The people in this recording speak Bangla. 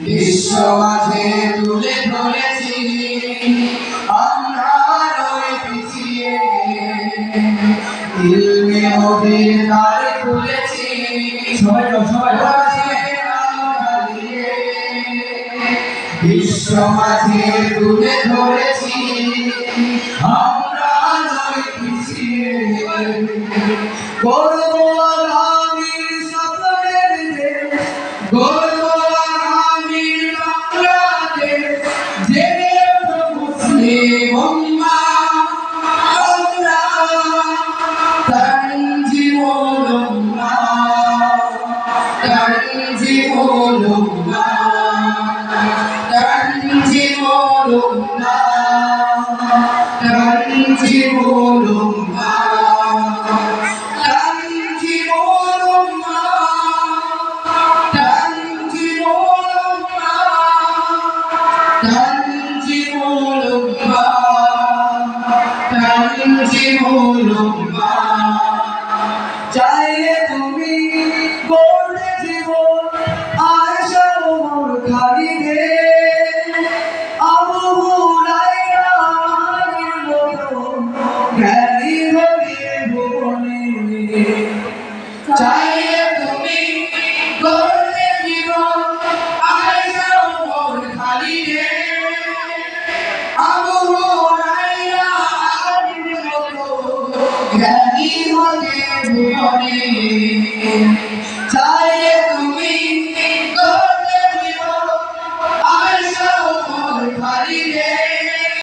বিশ্ব মাঝে তুলে ধরেছি আমরা রয়ে পিছিয়ে, ইলমে নবীর দ্বার খুলেছি সবাই বিশ্ব মাঝে তুলে ধরেছি আমরা রয়ে পিছিয়ে, গর্ব আগামীর স্বপ্নের দেশ, গর্ব আগামীর বাংলাদেশ, জেগে ওঠো মুসলিম উম্মাহ আমরা তানজিমুল উম্মাহ, তানজিমুল উম্মাহ, তানজিমুল উম্মাহ, তানজিমুল উম্মাহ, তানজিমুল উম্মাহ, তানজিমুল উম্মাহ, তানজিমুল উম্মাহ, তানজিমুল উম্মাহ। চাইলে তুমি গড়ে জীবন আয়শা ওমর খালিদে, আবু হুরায়রা আলীর মতো জ্ঞানী হবে ভুবনে। চাইলে তুমি গড়ে জীবন আয়শা ওমর খালিদে, আবু হুরায়রা আলীর মতো জ্ঞানী হবে ভুবনে।